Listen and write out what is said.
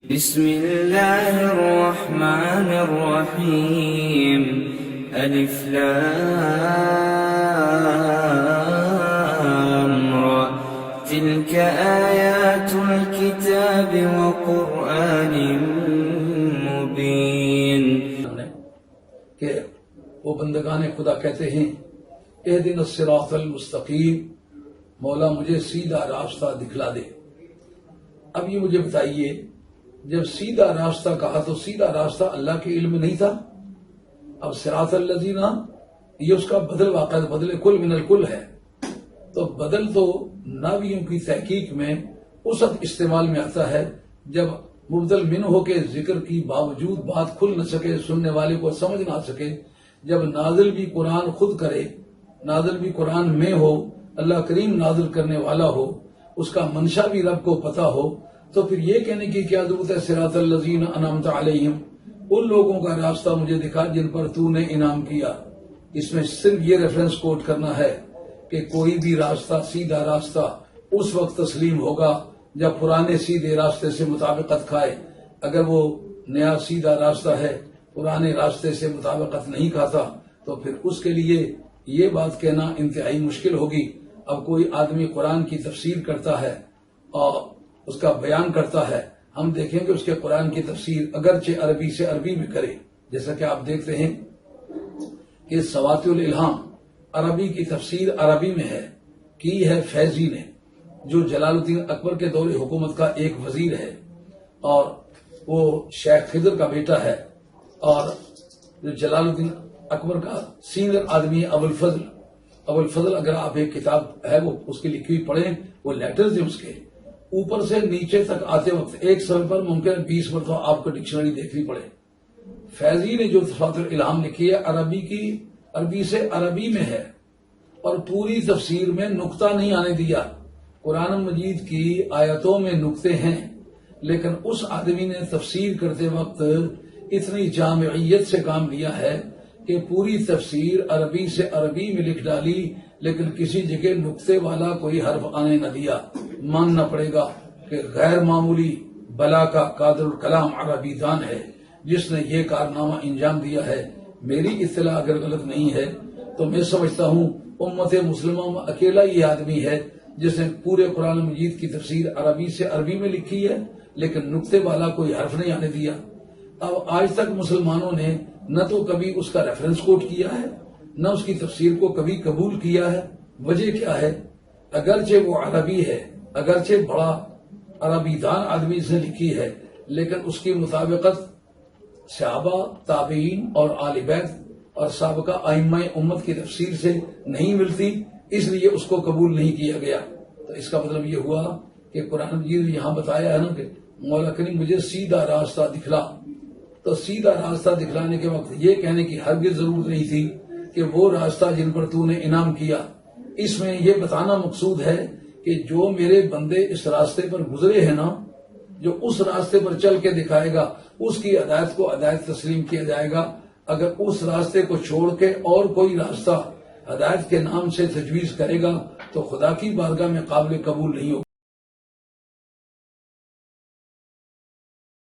بسم الله الرحمن الرحيم ألف لام را تلك آيات الكتاب وقرآن مبين کہ وہ بندگان خدا کہتے ہیں اہدنا الصراط المستقیم، مولا مجھے سیدھا راستہ دکھلا دے۔ اب یہ مجھے بتائیے، جب سیدھا راستہ کہا تو سیدھا راستہ اللہ کے علم میں نہیں تھا؟ اب صراط الذین یہ اس کا بدل واقع بدل کل من الکل ہے، تو بدل تو ناویوں کی تحقیق میں اس وقت استعمال میں آتا ہے جب مبدل من ہو کے ذکر کی باوجود بات کھل نہ سکے، سننے والے کو سمجھ نہ سکے، جب نازل بھی قرآن خود کرے، نازل بھی قرآن میں ہو، اللہ کریم نازل کرنے والا ہو، اس کا منشا بھی رب کو پتا ہو، تو پھر یہ کہنے کی کیا ضرورت ہے صراط الذین انعمت علیہم، ان لوگوں کا راستہ مجھے دکھا جن پر تو نے انعام کیا۔ اس میں صرف یہ ریفرنس کوٹ کرنا ہے کہ کوئی بھی راستہ سیدھا راستہ اس وقت تسلیم ہوگا جب پرانے سیدھے راستے سے مطابقت کھائے۔ اگر وہ نیا سیدھا راستہ ہے، پرانے راستے سے مطابقت نہیں کھاتا، تو پھر اس کے لیے یہ بات کہنا انتہائی مشکل ہوگی۔ اب کوئی آدمی قرآن کی تفسیر کرتا ہے اور اس کا بیان کرتا ہے، ہم دیکھیں کہ اس کے قرآن کی تفسیر اگرچہ عربی سے عربی میں کرے، جیسا کہ آپ دیکھتے ہیں کہ سواطع الالہام عربی کی تفسیر عربی میں ہے، کی ہے فیضی نے، جو جلال الدین اکبر کے دور حکومت کا ایک وزیر ہے اور وہ شیخ خضر کا بیٹا ہے، اور جو جلال الدین اکبر کا سینئر آدمی ہے ابو الفضل اگر آپ ایک کتاب ہے وہ اس کی لکھی ہوئی پڑھیں، وہ لیٹرز ہیں اس کے اوپر سے نیچے تک آتے وقت ایک صفحے پر ممکن 20 مرتبہ آپ کو ڈکشنری دیکھنی پڑے۔ فیضی نے جو سواطع الالہام لکھی ہے عربی سے عربی میں ہے، اور پوری تفسیر میں نقطہ نہیں آنے دیا۔ قرآن مجید کی آیتوں میں نقطے ہیں، لیکن اس آدمی نے تفسیر کرتے وقت اتنی جامعیت سے کام لیا ہے کہ پوری تفسیر عربی سے عربی میں لکھ ڈالی، لیکن کسی جگہ نقطے والا کوئی حرف آنے نہ دیا۔ ماننا پڑے گا کہ غیر معمولی بلا کا قادر الکلام عربی دان ہے جس نے یہ کارنامہ انجام دیا ہے۔ میری اطلاع اگر غلط نہیں ہے تو میں سمجھتا ہوں امت مسلمہ میں اکیلا یہ آدمی ہے جس نے پورے قرآن مجید کی تفسیر عربی سے عربی میں لکھی ہے، لیکن نقطے والا کوئی حرف نہیں آنے دیا۔ اب آج تک مسلمانوں نے نہ تو کبھی اس کا ریفرنس کوٹ کیا ہے، نہ اس کی تفسیر کو کبھی قبول کیا ہے۔ وجہ کیا ہے؟ اگرچہ وہ عربی ہے، اگرچہ بڑا عربی دان آدمی سے لکھی ہے، لیکن اس کی مطابقت صحابہ، تابعین اور آل بیت اور سابقہ ائمہ امت کی تفسیر سے نہیں ملتی، اس لیے اس کو قبول نہیں کیا گیا۔ تو اس کا مطلب یہ ہوا کہ قرآن مجید یہاں بتایا ہے نا کہ مولا کریم مجھے سیدھا راستہ دکھلا، تو سیدھا راستہ دکھلانے کے وقت یہ کہنے کی ہرگز ضرورت نہیں تھی کہ وہ راستہ جن پر تو نے انعام کیا۔ اس میں یہ بتانا مقصود ہے کہ جو میرے بندے اس راستے پر گزرے ہیں نا، جو اس راستے پر چل کے دکھائے گا، اس کی ہدایت کو ہدایت تسلیم کیا جائے گا۔ اگر اس راستے کو چھوڑ کے اور کوئی راستہ ہدایت کے نام سے تجویز کرے گا تو خدا کی بارگاہ میں قابل قبول نہیں ہوگا۔